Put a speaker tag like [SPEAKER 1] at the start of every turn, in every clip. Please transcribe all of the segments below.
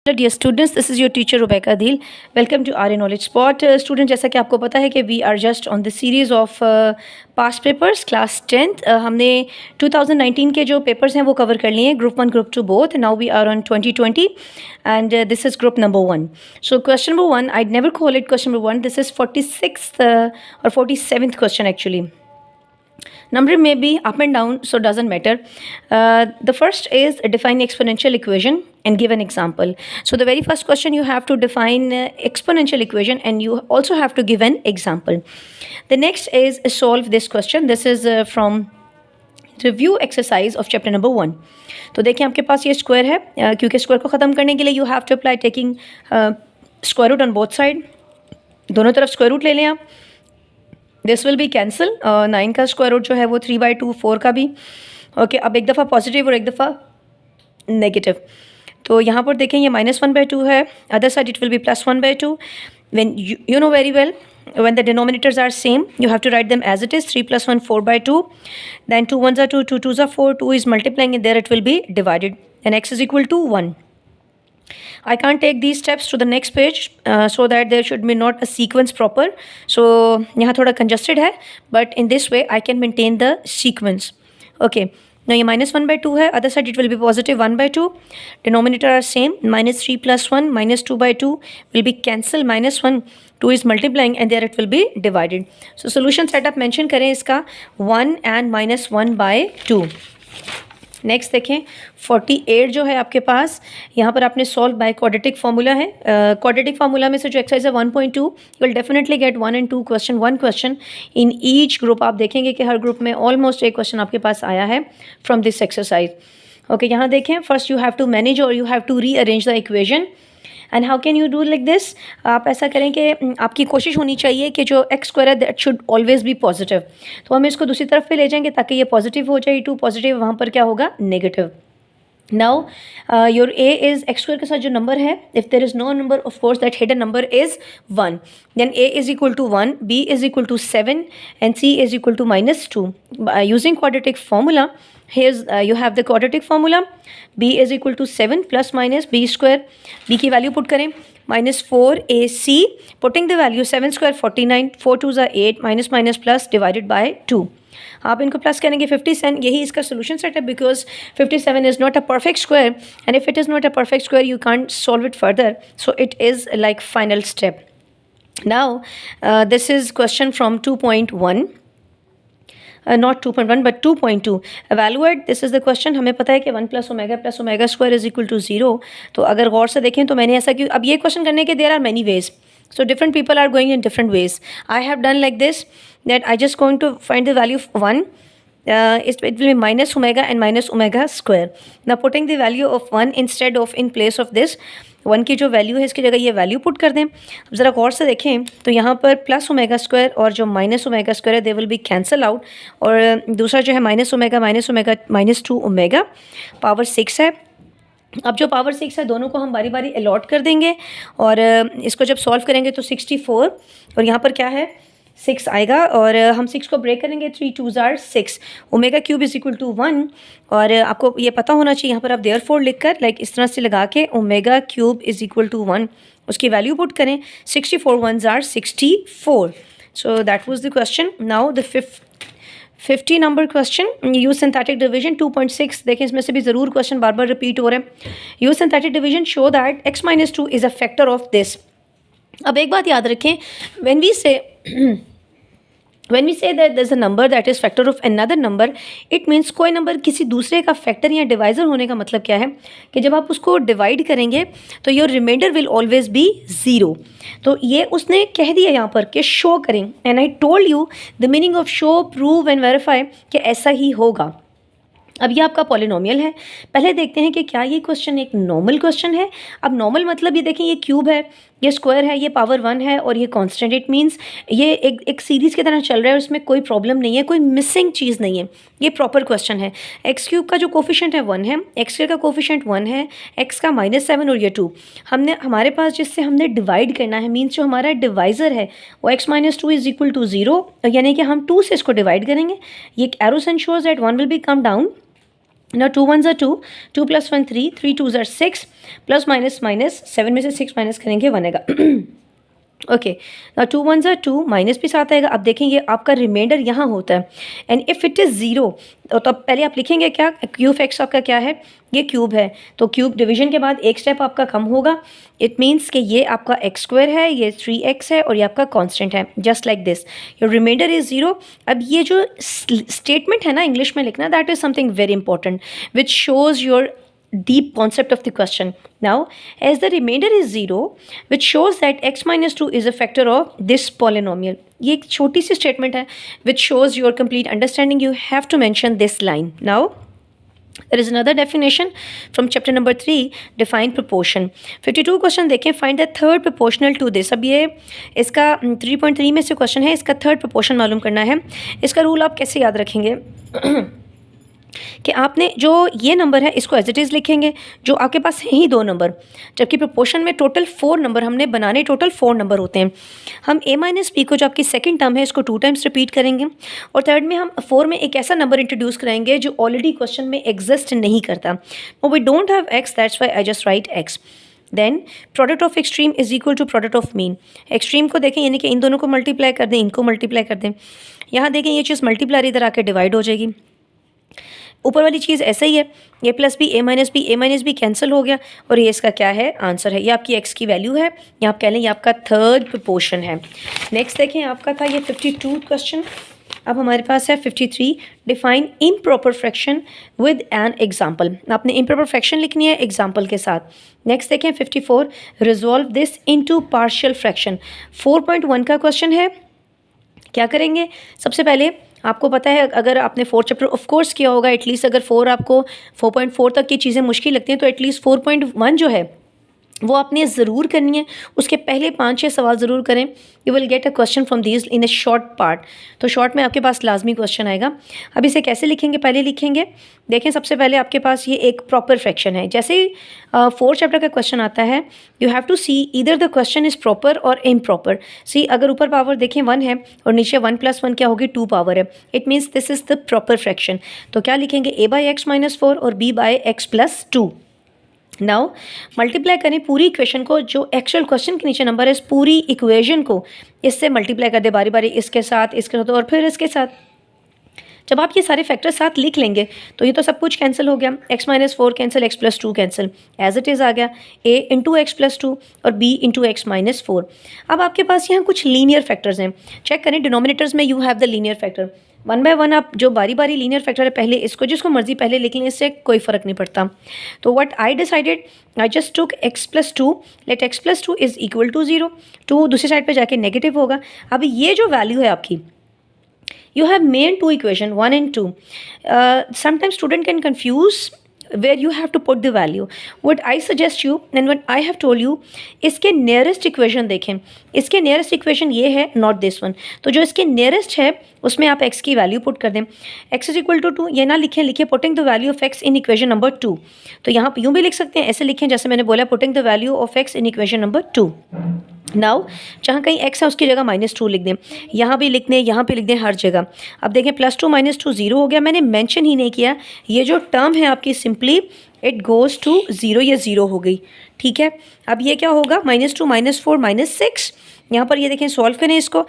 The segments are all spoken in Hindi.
[SPEAKER 1] Hello dear students, this is your teacher Rubaika Adeel. Welcome to Arya knowledge spot. Student, जैसा कि आपको पता है कि we are just on the series of past papers class 10th। हमने 2019 के जो पेपर्स हैं वो कवर कर लिए हैं, group 1 group 2 both. Now we are on 2020 and this is group number 1। So question number 1, I never call it question number 1, this is 46th or 47th question actually. Number may be up and down, so doesn't matter. The first is define exponential equation and give an example. So the very first question, you have to define exponential equation and you also have to give an example. The next is solve this question. This is from review exercise of chapter number 1. तो देखिए आपके पास ये स्क्वायर है, क्योंकि स्क्वायर को ख़त्म करने के लिए you have to apply taking square root on both side. दोनों तरफ स्क्वायर रूट ले लें आप. This will be cancel. 9 का स्क्वायर रूट जो है वो 3/2, 4 का भी. ओके, अब एक दफ़ा पॉजिटिव और एक दफ़ा नेगेटिव. तो यहाँ पर देखें ये -1/2 है, other side it will be +1/2. When you know very well, when the denominators are same, you have to write them as it is. 3 + 1, 4/2. Then 2 1s are 2, 2 2s are 4. 2 is multiplying and there it will be divided. And x is equal to 1. I can't take these steps to the next page so that there should be not a sequence proper. So यहाँ थोड़ा congested है, but in this way I can maintain the sequence. Okay. Now ये -1/2 है, other side it will be positive 1/2. Denominator are same. -3 + 1, -2/2 will be cancel. -1, 2 is multiplying and there it will be divided. So solution setup mention करें इसका 1 and -1/2. नेक्स्ट देखें 48 जो है आपके पास, यहाँ पर आपने सॉल्व बाय क्वाड्रेटिक फार्मूला है. क्वाड्रेटिक फार्मूला में से जो एक्सरसाइज है 1.2, you will definitely get 1 and 2 question, 1 question in each group. आप देखेंगे कि हर ग्रुप में ऑलमोस्ट एक क्वेश्चन आपके पास आया है फ्रॉम दिस एक्सरसाइज. ओके, यहाँ देखें first you have to manage और you have to rearrange the equation. And how can you do like this? आप ऐसा करें कि आपकी कोशिश होनी चाहिए कि जो एक्स स्क्वायर है that should always be positive. तो हम इसको दूसरी तरफ पे ले जाएंगे ताकि ये पॉजिटिव हो जाए, 2 पॉजिटिव, वहाँ पर क्या होगा negative. Now your a is x square के साथ जो नंबर है, if there is no number of course that hidden number is 1, then a is equal to 1, b is equal to 7 and c is equal to -2. Using quadratic formula, here's you have the quadratic formula. b is equal to 7 plus minus b square. b की वैल्यू पुट करें -4ac, putting the value 7 square 49, 4 2s are 8, minus minus plus divided by 2. आप इनको प्लस करेंगे 57. यही इसका सोल्यूशन सेट है because 57 is not a perfect square and if it is not a perfect square you can't solve it further. So it is like final step. Now this is question from 2.1. Not 2.1 but 2.2. Evaluate, this is the question. हमें पता है कि 1 + ω square is equal to 0. तो अगर गौर से देखें तो मैंने ऐसा क्यों, अब ये क्वेश्चन करने के there are many ways. So different people are going in different ways. I have done like this, that I just going to find the value of 1. It will be -ω and -ω square. Now putting the value of 1 instead of in place of this 1 की जो वैल्यू है इसकी जगह ये वैल्यू पुट कर दें. अब ज़रा गौर से देखें तो यहाँ पर +ω स्क्वायर और जो -ω स्क्वायर है they will be cancel out. और दूसरा जो है -ω -2ω पावर 6 है. अब जो पावर 6 है दोनों को हम बारी बारी अलॉट कर देंगे और इसको जब सॉल्व करेंगे तो 64 और यहाँ पर क्या है 6 आएगा और हम 6 को ब्रेक करेंगे, 3 2s are 6. ω³ is equal to 1 और आपको ये पता होना चाहिए यहाँ पर आप देयरफॉर लिखकर लाइक इस तरह से लगा के ω³ इज इक्वल टू 1 उसकी वैल्यू पुट करें. 64 1s are 64. So that was the question. Now the 50 number question, use synthetic division 2.6. देखें इसमें से भी ज़रूर क्वेश्चन बार बार रिपीट हो रहे हैं. Use synthetic division, show that x - 2 is a factor of this. अब एक बात याद रखें, when we say that there's a number that is factor of another number, it means कोई नंबर किसी दूसरे का फैक्टर या डिवाइज़र होने का मतलब क्या है कि जब आप उसको डिवाइड करेंगे तो your remainder will always be 0. तो ये उसने कह दिया यहाँ पर कि शो करें, and I told you the meaning of show, prove and verify कि ऐसा ही होगा. अब ये आपका पॉलिनोमियल है. पहले देखते हैं कि क्या ये क्वेश्चन एक नॉर्मल क्वेश्चन है. अब नॉर्मल मतलब ये देखें ये क्यूब है, ये स्क्वायर है, ये पावर 1 है और ये कांस्टेंट. इट मींस ये एक सीरीज़ की तरह चल रहा है, उसमें कोई प्रॉब्लम नहीं है, कोई मिसिंग चीज़ नहीं है. ये प्रॉपर क्वेश्चन है. x³ का जो कोफिशिएंट है 1 है, x² का कोफिशिएंट 1 है, x का -7 और ये 2. हमने हमारे पास जिससे हमने डिवाइड करना है, मीन्स जो हमारा डिवाइज़र है वो x - 2 इज इक्वल टू 0, यानी कि हम 2 से इसको डिवाइड करेंगे. ये arrow sign shows that 1 will be come down Now 2 1s are 2, 2 plus 1 3, 3 2s are 6, plus minus minus 7 में से 6 माइनस करेंगे 1 आएगा। ओके, ना 2 1s are 2, माइनस भी साथ आएगा। अब देखेंगे आपका रिमाइंडर यहाँ होता है and if it is zero तो अब पहले आप लिखेंगे क्या, क्यूब एक्स आपका क्या है, ये क्यूब है, तो क्यूब डिवीजन के बाद एक स्टेप आपका कम होगा। इट मीन्स कि ये आपका एक्स स्क्वायर है, ये 3x है और ये आपका कांस्टेंट है, just like this your remainder is zero. अब ये जो स्टेटमेंट है ना इंग्लिश में लिखना, that is something very important which shows your deep concept of the question. Now, as the remainder is 0, which shows that x minus 2 is a factor of this polynomial. ये एक छोटी सी statement है which shows your complete understanding. You have to mention this line. Now, there is another definition from chapter number 3, define proportion. 52 question देखें, find the third proportional to this. अब ये इसका 3.3 में से question है, इसका third proportion मालूम करना है। इसका रूल आप कैसे याद रखेंगे कि आपने जो ये नंबर है इसको एज इट इज़ लिखेंगे, जो आपके पास है ही 2 नंबर, जबकि प्रोपोर्शन में टोटल 4 नंबर हमने बनाने, टोटल 4 नंबर होते हैं। हम a माइनस बी को जो आपकी सेकंड टर्म है इसको 2 टाइम्स रिपीट करेंगे और थर्ड में हम 4 में एक ऐसा नंबर इंट्रोड्यूस कराएंगे जो ऑलरेडी क्वेश्चन में एग्जिस्ट नहीं करता। We don't have x, that's why I just write x। Then product of extreme is equal to product of mean. Extreme को देखें यानी कि इन दोनों को मल्टीप्लाई कर दें, इनको मल्टीप्लाई कर दें। यहाँ देखें ये चीज़ मल्टीप्लाई इधर आके डिवाइड हो जाएगी। ऊपर वाली चीज़ ऐसा ही है, ए प्लस बी, ए माइनस बी कैंसिल हो गया और ये इसका क्या है, आंसर है। ये आपकी एक्स की वैल्यू है, या आप कह लें ये आपका थर्ड प्रोपोर्शन है। नेक्स्ट देखें, आपका था ये 52 क्वेश्चन। अब हमारे पास है 53, define improper fraction with an example. आपने इम्प्रॉपर फ्रैक्शन लिखनी है एग्जाम्पल के साथ। नेक्स्ट देखें 54, resolve this into partial fraction. 4.1 का क्वेश्चन है। क्या करेंगे, सबसे पहले आपको पता है अगर आपने 4 चैप्टर ऑफ कोर्स किया होगा, एटलीस्ट अगर 4 आपको 4.4 तक की चीज़ें मुश्किल लगती हैं तो एटलीस्ट 4.1 जो है वो आपने ज़रूर करनी है। उसके पहले 5-6 सवाल ज़रूर करें। You will get a question from these in a short part. तो शॉर्ट में आपके पास लाजमी क्वेश्चन आएगा। अब इसे कैसे लिखेंगे, पहले लिखेंगे, देखें सबसे पहले आपके पास ये एक प्रॉपर फ्रैक्शन है। जैसे ही 4 चैप्टर का क्वेश्चन आता है, you have to see either the question is proper और इम्प्रॉपर। सी अगर ऊपर पावर देखें 1 है और नीचे 1 + 1 क्या होगी, 2 पावर है, it means this is the proper fraction. तो क्या लिखेंगे, a/x - 4 और b/x + 2। नाउ मल्टीप्लाई करें पूरी इक्वेशन को, जो एक्चुअल क्वेश्चन के नीचे नंबर है, इस पूरी इक्वेशन को इससे मल्टीप्लाई कर दे बारी बारी, इसके साथ, इसके साथ और फिर इसके साथ। जब आप ये सारे फैक्टर साथ लिख लेंगे तो ये तो सब कुछ कैंसिल हो गया, x - 4 cancel, x + 2 cancel, as it is आ गया a × x + 2 और b × x - 4। अब आपके पास यहाँ कुछ लीनियर फैक्टर्स हैं, चेक करें डिनोमिनेटर्स में you have the linear factor. 1 by 1 आप जो बारी बारी लीनियर फैक्टर है, पहले इसको जिसको मर्जी पहले लिख लें, इससे कोई फ़र्क नहीं पड़ता। तो what I decided, I just took x + 2, let x + 2 is equal to 0। 2 दूसरी साइड पे जाके नेगेटिव होगा। अब ये जो वैल्यू है आपकी, you have main 2 equation 1 and 2. Sometimes student can confuse where you have to put the value. What I suggest you and what I have told you, इसके nearest equation देखें। इसके nearest equation ये है, not this one। तो जो इसके nearest है उसमें आप x की वैल्यू पुट कर दें। x इज इक्वल टू 2, ये ना लिखें, लिखिए putting the value of x in equation number 2। तो यहाँ पर यूँ भी लिख सकते हैं, ऐसे लिखें जैसे मैंने बोला, putting the value of x in equation number 2। Now जहाँ कहीं x है उसकी जगह -2 लिख दें, यहाँ भी लिख दें, यहाँ पे लिख दें, हर जगह। अब देखें +2 - 2 0 हो गया, मैंने मेंशन ही नहीं किया। ये जो टर्म है आपकी सिंपली इट गोज़ टू 0, ये 0 हो गई, ठीक है। अब ये क्या होगा, -2 - 4 -6। यहाँ पर ये देखें, सॉल्व करें इसको,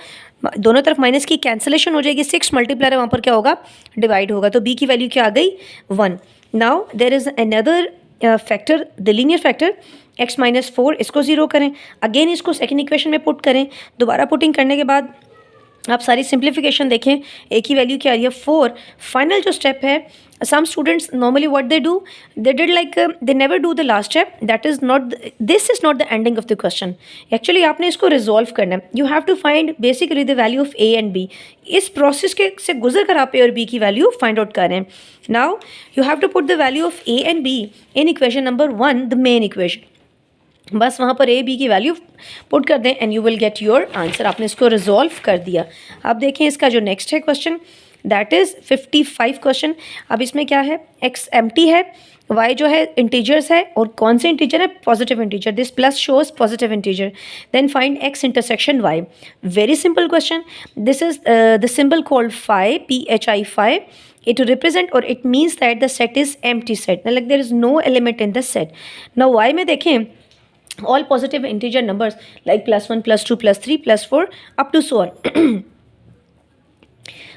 [SPEAKER 1] दोनों तरफ माइनस की कैंसिलेशन हो जाएगी, 6 मल्टीप्लाई है वहाँ पर क्या होगा, डिवाइड होगा। तो b की वैल्यू क्या आ गई, 1। Now there is another factor, the linear factor x - 4, इसको 0 करें। अगेन इसको सेकंड इक्वेशन में पुट करें। दोबारा पुटिंग करने के बाद आप सारी सिंप्लीफिकेशन देखें, a की वैल्यू क्या आ रही है, 4। फाइनल जो स्टेप है, some students normally what they do, they did like they never do the last step, that is not, this is not the ending of the question. Actually आपने इसको रिजॉल्व करना है। You have to find basically the value of a and b। इस प्रोसेस के से गुजर कर आप a और b की वैल्यू फाइंड आउट करें। Now you have to put the value of a and b in equation number 1, the main equation. बस वहाँ पर a b की वैल्यू पुट कर दें and you will get your answer. आपने इसको रिजॉल्व कर दिया। अब देखें इसका जो नेक्स्ट है क्वेश्चन, दैट इज़ 55 क्वेश्चन। अब इसमें क्या है, x एम्प्टी है y जो है इंटीजर्स है और कौन से इंटीजर है, positive integer, this plus shows positive integer, then find x intersection y. Very simple question. This is the symbol called phi, phi phi. It represent or it means that the set is empty set, like there is no element in the set. Now y में देखें all positive integer numbers like +1 +2 +3 +4 up to so on.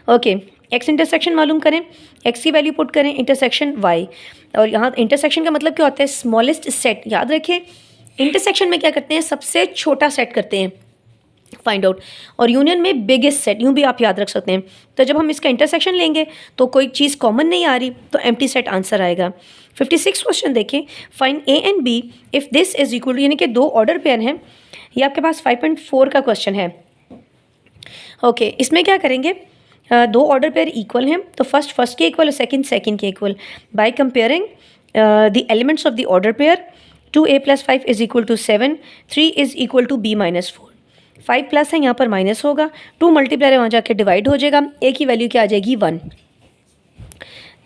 [SPEAKER 1] Okay, x intersection मालूम करें, एक्स की वैल्यू पुट करें, इंटरसेक्शन वाई. और यहाँ इंटरसेक्शन का मतलब क्या होता है, स्मॉलेस्ट सेट. याद रखें इंटरसेक्शन में क्या करते हैं, सबसे छोटा सेट करते हैं फाइंड आउट, और यूनियन में बिगेस्ट सेट, यूँ भी आप याद रख सकते हैं. तो जब हम इसका इंटरसेक्शन लेंगे तो कोई चीज़ कॉमन नहीं आ रही, तो एम्प्टी सेट आंसर आएगा. 56 क्वेश्चन देखें, find a and b if this is equal to, यानी कि दो ऑर्डर पेयर हैं. ये आपके पास 5.4 का क्वेश्चन है. ओके, इसमें क्या करेंगे, दो ऑर्डर पेयर इक्वल हैं तो फर्स्ट के इक्वल और सेकंड के equal. By comparing the elements of the order pair, 2a + 5 is equal to 7, 3 is equal to b - 4. 5 plus है यहाँ पर माइनस होगा, 2 मल्टीप्लाई है वहाँ जाके डिवाइड हो जाएगा, a की वैल्यू क्या आ जाएगी 1.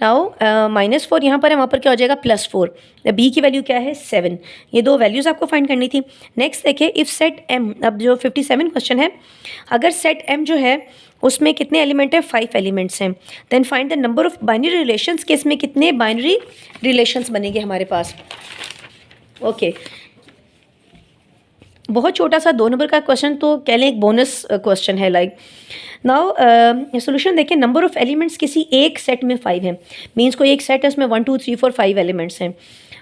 [SPEAKER 1] नाउ -4 यहाँ पर है, वहाँ पर क्या हो जाएगा +4. b की वैल्यू क्या है 7. ये दो वैल्यूज़ आपको फाइंड करनी थी. नेक्स्ट देखिए इफ़ सेट m, अब जो 57 क्वेश्चन है, अगर सेट m जो है उसमें कितने एलिमेंट है, 5 एलिमेंट्स हैं, then find the number of binary relations, के इसमें कितने बाइनरी रिलेशंस बनेंगे हमारे पास. ओके, बहुत छोटा सा 2 नंबर का क्वेश्चन, तो कह लें एक बोनस क्वेश्चन है. लाइक नाउ सोल्यूशन देखें, नंबर ऑफ एलिमेंट्स किसी एक सेट में 5 हैं, मीन्स कोई एक सेट है उसमें 1 2 3 4 5 एलिमेंट्स हैं,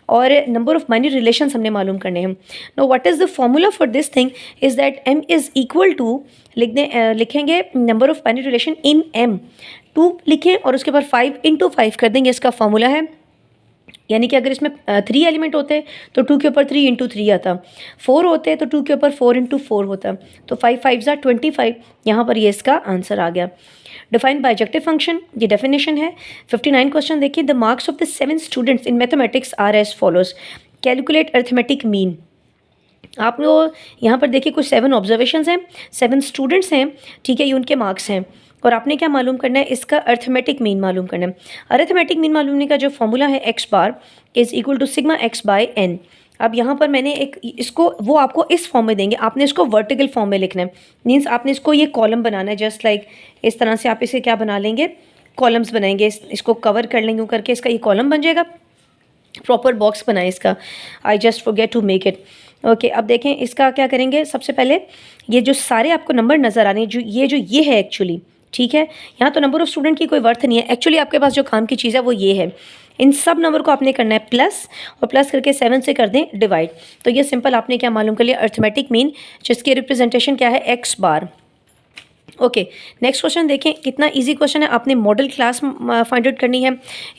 [SPEAKER 1] और नंबर ऑफ बाइनरी रिलेशंस हमने मालूम करने हैं. No what is the formula for this thing is that m is equal to, लिखेंगे number of binary relation in m, 2 लिखें और उसके बाद 5 × 5 कर देंगे, इसका फॉर्मूला है. यानी कि अगर इसमें 3 एलिमेंट होते तो 2 के ऊपर 3 × 3 आता, 4 होते तो 2 के ऊपर 4 × 4 होता, तो 5 5 25. यहाँ पर ये इसका आंसर आ गया. डिफाइन बाइजेक्टिव फंक्शन, ये डेफिनेशन है. 59 क्वेश्चन देखिए, the marks of the 7 students in mathematics are as follows, calculate arithmetic mean. आप लोग यहाँ पर देखिए कुछ 7 ऑब्जर्वेशंस हैं, 7 स्टूडेंट्स हैं, ठीक है, ये उनके मार्क्स हैं, और आपने क्या मालूम करना है, इसका अरिथमेटिक मीन मालूम करना है. अरिथमेटिक मीन मालूम करने का जो फॉर्मूला है x bar is equal to sigma x/n. अब यहाँ पर मैंने एक इसको, वो आपको इस फॉर्म में देंगे, आपने इसको वर्टिकल फॉर्म में लिखना है, मीन्स आपने इसको ये कॉलम बनाना है, जस्ट लाइक इस तरह से आप इसे क्या बना लेंगे, कॉलम्स बनाएंगे, इसको कवर कर लेंगे करके, इसका ये कॉलम बन जाएगा. प्रॉपर बॉक्स बनाए इसका, I just forget to make it. Okay, अब देखें इसका क्या करेंगे. सबसे पहले ये जो सारे आपको नंबर नज़र आ रहे हैं, जो ये है एक्चुअली, ठीक है, यहाँ तो नंबर ऑफ स्टूडेंट की कोई वर्थ नहीं है, एक्चुअली आपके पास जो काम की चीज़ है वो ये है. इन सब नंबर को आपने करना है प्लस, और प्लस करके 7 से कर दें डिवाइड. तो ये सिंपल आपने क्या मालूम कर लिया, अरिथमेटिक मीन, जिसकी रिप्रेजेंटेशन क्या है x बार. ओके, नेक्स्ट क्वेश्चन देखें, कितना इजी क्वेश्चन है. आपने मॉडल क्लास फाइंड आउट करनी है.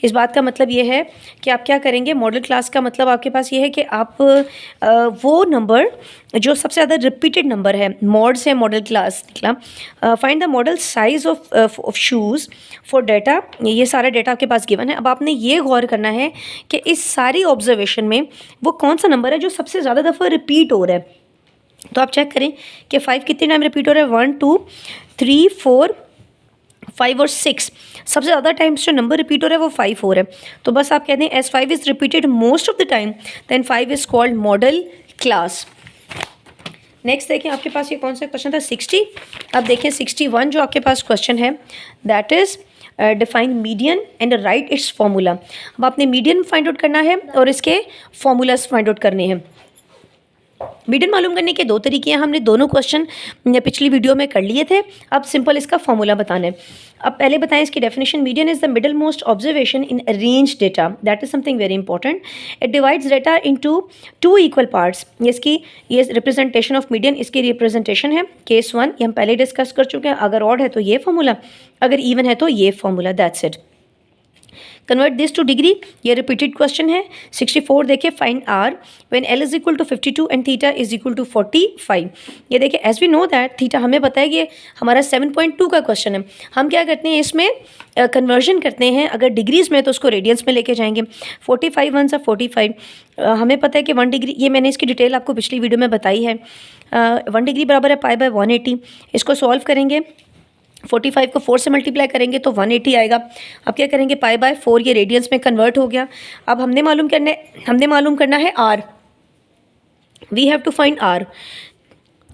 [SPEAKER 1] इस बात का मतलब ये है कि आप क्या करेंगे, मॉडल क्लास का मतलब आपके पास ये है कि आप वो नंबर जो सबसे ज़्यादा रिपीटेड नंबर है, मॉड से मॉडल क्लास निकला. Find the model size of shoes for data. ये सारा डाटा आपके पास गिवन है. अब आपने ये गौर करना है कि इस सारी ऑब्जर्वेशन में वो कौन सा नंबर है जो सबसे ज़्यादा दफ़ा रिपीट हो रहा है. तो आप चेक करें कि 5 कितने टाइम रिपीट हो रहा है, 1 2 3 4 5 और 6. सबसे ज़्यादा टाइम्स जो नंबर रिपीट हो रहा है वो 5 हो रहा है. तो बस आप कहते हैं as 5 is repeated most of the time, then 5 is called modal class. Next देखिए आपके पास ये कौन सा क्वेश्चन था, 60. अब देखिए 61 जो आपके पास क्वेश्चन है, that is define median and right it's formula. अब आपने मीडियन फाइंड आउट करना है और इसके फॉर्मूलाज फाइंड आउट करने हैं. मीडियन मालूम करने के 2 तरीके हैं, हमने दोनों क्वेश्चन पिछली वीडियो में कर लिए थे. अब सिंपल इसका फॉर्मूला बताना है. अब पहले बताएं इसकी definition. Median is the middle most observation in arrange data, that is something very important. It divides data into 2 equal parts. इसकी ये रिप्रेजेंटेशन ऑफ मीडियन, इसकी रिप्रेजेंटेशन है केस 1, ये हम पहले डिस्कस कर चुके हैं. अगर ऑड है तो ये फॉर्मूला, अगर इवन है तो ये formula, that's it. Convert this to degree, ये रिपीटेड क्वेश्चन है. 64 देखिए, find r when l is equal to 52 and theta is equal to 45. ये देखिए as we know that theta हमें पता है कि हमारा 7.2 का क्वेश्चन है. हम क्या करते हैं इसमें कन्वर्जन करते हैं, अगर डिग्रीज में तो उसको रेडियंस में लेके जाएंगे. 45 1 45, हमें पता है कि 1 डिग्री, ये मैंने इसकी डिटेल आपको पिछली वीडियो में बताई है. 1 डिग्री बराबर है पाई बाय 180. इसको सॉल्व करेंगे 45 को 4 से मल्टीप्लाई करेंगे तो 180 आएगा। अब क्या करेंगे, पाई बाय 4 ये रेडियंस में कन्वर्ट हो गया। अब हमने मालूम करना है r. We have to find r.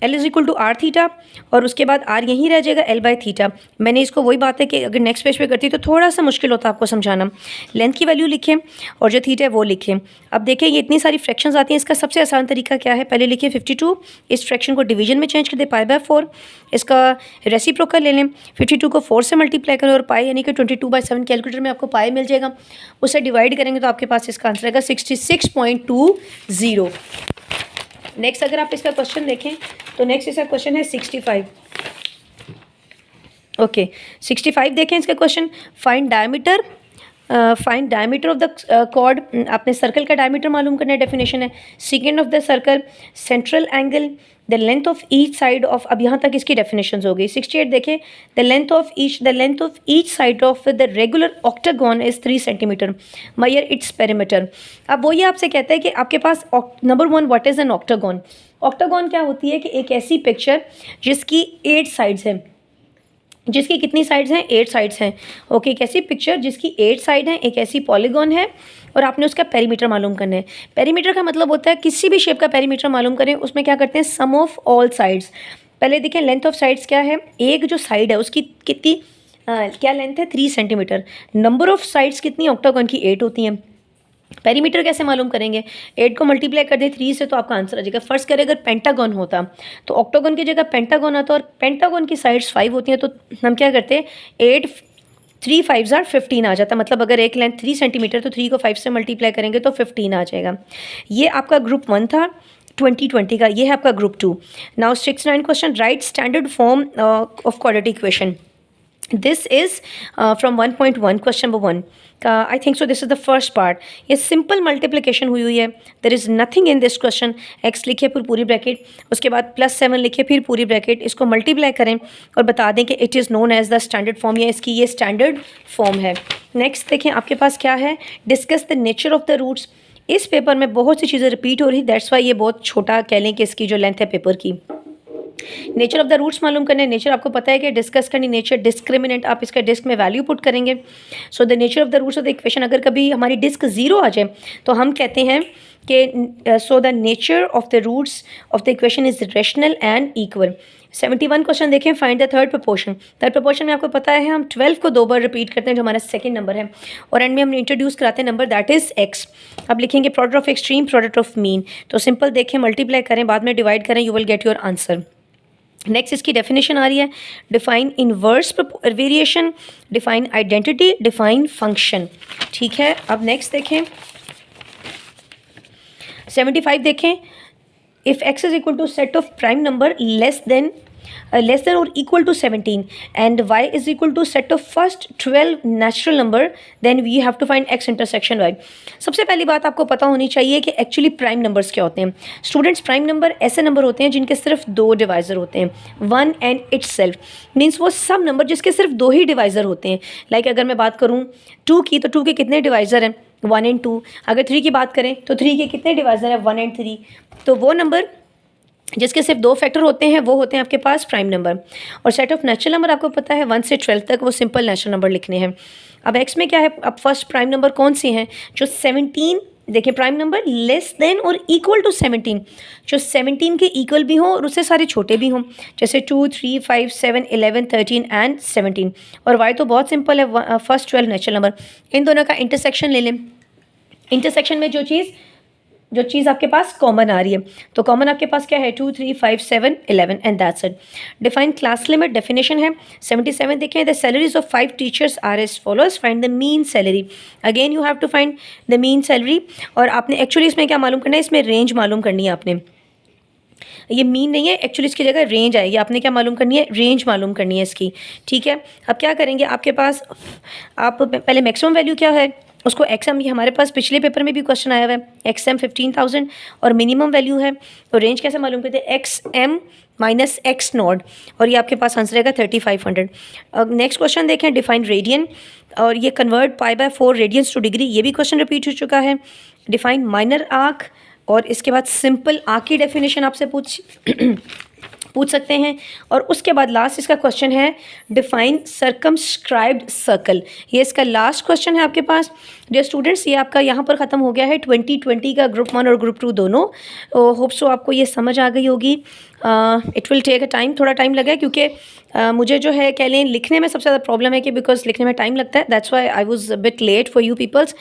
[SPEAKER 1] L is equal to r theta, और उसके बाद आर यहीं रह जाएगा एल बाय थीटा। मैंने इसको वही बात है कि अगर नेक्स्ट पेज पे करती तो थोड़ा सा मुश्किल होता आपको समझाना। लेंथ की वैल्यू लिखें और जो थीटा है वो लिखें। अब देखें ये इतनी सारी फ्रैक्शंस आती हैं, इसका सबसे आसान तरीका क्या है, पहले लिखिए 52, इस फ्रैक्शन को डिवीजन में चेंज कर दे पाई बाय 4, इसका रेसिप्रोकल ले लें, 52 को 4 से मल्टीप्लाई करें और पाई यानी कि 22/7 कैलकुलेटर में आपको पाई मिल जाएगा, उससे डिवाइड करेंगे तो आपके पास इसका आंसर आएगा 66.20। नेक्स्ट अगर आप इसका क्वेश्चन देखें तो नेक्स्ट इसका क्वेश्चन है 65। ओके 65 देखें इसका question, find diameter of the chord. आपने सर्कल का डायमीटर मालूम करना है, डेफिनेशन है second of the circle, central angle, the length of each side of, अब यहाँ तक इसकी डेफिनेशंस हो गई। 68 देखें, the length of each side of the regular octagon is 3 centimetre, measure its perimeter. अब वो ये आपसे कहता है कि आपके पास number 1 what is an octagon. Octagon क्या होती है कि एक ऐसी पिक्चर जिसकी 8 साइड्स हैं, जिसकी कितनी साइड्स हैं, 8 साइड्स हैं। ओके, एक ऐसी पिक्चर जिसकी 8 साइड हैं, एक ऐसी पॉलीगॉन है और आपने उसका पेरीमीटर मालूम करना है। पेरीमीटर का मतलब होता है किसी भी शेप का पेरीमीटर मालूम करें, उसमें क्या करते हैं, सम ऑफ ऑल साइड्स। पहले देखें लेंथ ऑफ साइड्स क्या है, एक जो साइड है उसकी कितनी क्या लेंथ है, 3 सेंटीमीटर। नंबर ऑफ साइड्स कितनी, ऑक्टागन की 8 होती हैं। पेरीमीटर कैसे मालूम करेंगे, 8 को मल्टीप्लाई कर दें 3 से तो आपका आंसर आ जाएगा। फर्स्ट करें अगर पेंटागन होता तो ऑक्टागन की जगह पेंटागन आता, और पेंटागन की साइड्स 5 होती हैं, तो हम क्या करते हैं 8 3 5 ज़ार 15 आ जाता। मतलब अगर एक लेंथ 3 सेंटीमीटर तो 3 को 5 से मल्टीप्लाई करेंगे तो 15 आ जाएगा। ये आपका ग्रुप 1 था 2020 का, ये है आपका group 2। Now 69 question, right standard form of quadratic equation. This is from 1.1 question number 1 का, I think so this is the first part. ये सिंपल मल्टीप्लिकेशन हुई है, there is nothing in this question. X लिखिए फिर पूरी ब्रैकेट, उसके बाद +7 लिखिए फिर पूरी ब्रैकेट, इसको मल्टीप्लाई करें और बता दें कि it is known as the standard form, या इसकी ये स्टैंडर्ड फॉर्म है। नेक्स्ट देखें आपके पास क्या है, discuss the nature of the roots. इस पेपर में बहुत सी चीज़ें रिपीट हो रही, दैट्स वाई ये बहुत छोटा कह लें कि इसकी जो लेंथ है पेपर की। नेचर ऑफ द रूट्स मालूम करने, नेचर आपको पता है कि डिस्कस करनी, नेचर डिस्क्रिमिनेंट, आप इसका डिस्क में वैल्यू पुट करेंगे। So the nature of the roots of the equation, अगर कभी हमारी डिस्क 0 आ जाए तो हम कहते हैं कि so the nature of the roots of the equation is rational and equal. 71 question देखें, find the third proportion. Third proportion में आपको पता है हम 12 को 2 बार रिपीट करते हैं जो हमारा सेकंड नंबर है, और एंड में हम इंट्रोड्यूस कराते हैं नंबर दैट इज एक्स। अब लिखेंगे product of extreme, product of mean, तो सिंपल देखें मल्टीप्लाई करें बाद में डिवाइड करें, you will get your answer. Next इसकी डेफिनेशन आ रही है, define inverse variation, define identity, define function. ठीक है, अब नेक्स्ट देखें 75 देखें, if x is equal to set of prime number less than और equal to 17 and y is equal to set of first 12 natural number, then we have to find x intersection y। सबसे पहली बात आपको पता होनी चाहिए कि एक्चुअली प्राइम नंबर्स क्या होते हैं। स्टूडेंट्स, प्राइम नंबर ऐसे नंबर होते हैं जिनके सिर्फ 2 डिवाइज़र होते हैं, 1 एंड इटसेल्फ, मीन्स वो सब नंबर जिसके सिर्फ 2 ही डिवाइज़र होते हैं। लाइक अगर मैं बात करूँ 2 की, तो 2 के कितने डिवाइज़र हैं, 1 एंड 2। अगर 3 की बात करें तो 3 के कितने डिवाइज़र हैं, 1 एंड 3। तो वो नंबर जिसके सिर्फ 2 फैक्टर होते हैं वो होते हैं आपके पास प्राइम नंबर। और सेट ऑफ नेचुरल नंबर आपको पता है 1 से 12 तक वो सिंपल नेचुरल नंबर लिखने हैं। अब एक्स में क्या है, अब फर्स्ट प्राइम नंबर कौन सी हैं, जो 17 देखिए, प्राइम नंबर लेस देन और इक्वल टू 17, जो 17 के इक्वल भी हों और उससे सारे छोटे भी हों, जैसे 2 3 5 7 11 13 एंड 17। और वाई तो बहुत सिंपल है, फर्स्ट 12 नेचुरल नंबर। इन दोनों का इंटरसेक्शन ले लें, इंटरसेक्शन में जो चीज़ आपके पास कॉमन आ रही है, तो कॉमन आपके पास क्या है, 2 3 5 7 11 and that's it. Define class limit, definition है 77 देखें, the salaries of 5 teachers are as follows, find the mean salary. Again you have to find the mean salary, और आपने एक्चुअली इसमें क्या मालूम करना है, इसमें रेंज मालूम करनी है आपने। ये मीन नहीं है, एक्चुअली इसकी जगह रेंज आएगी, आपने क्या मालूम करनी है, रेंज मालूम करनी है इसकी। ठीक है, अब क्या करेंगे, आपके पास आप पहले मैक्सिमम वैल्यू क्या है उसको एक्सएम, ये हमारे पास पिछले पेपर में भी क्वेश्चन आया हुआ है, एक्सएम 15,000 और मिनिमम वैल्यू है, तो रेंज कैसे मालूम करते हैं, एक्सएम माइनस एक्स नॉट, और ये आपके पास आंसर रहेगा 3500। अब नेक्स्ट क्वेश्चन देखें, डिफाइन रेडियन, और ये convert pi by 4 radians to degree, ये भी क्वेश्चन रिपीट हो चुका है। डिफाइन माइनर आर्क, और इसके बाद सिंपल आर्क की डेफिनेशन आपसे पूछ सकते हैं। और उसके बाद लास्ट इसका क्वेश्चन है डिफाइन सर्कमस्क्राइब्ड सर्कल। ये इसका लास्ट क्वेश्चन है आपके पास। डियर स्टूडेंट्स, ये आपका यहाँ पर ख़त्म हो गया है 2020 का ग्रुप 1 और ग्रुप 2 दोनों। होप सो आपको ये समझ आ गई होगी। It will take a time, थोड़ा टाइम लगा क्योंकि मुझे जो है कह लें लिखने में सबसे ज़्यादा प्रॉब्लम है कि बिकॉज लिखने में टाइम लगता है, that's why I was a bit late for you peoples.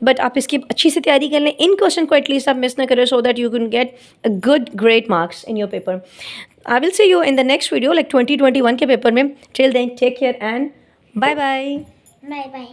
[SPEAKER 1] But आप इसकी अच्छी से तैयारी कर लें, इन क्वेश्चन को एटलीस्ट आप मिस ना करें, so that you can get a good great marks in your paper. I will see you in the next video like 2021 के पेपर में। Till then take care and bye bye.
[SPEAKER 2] Bye bye.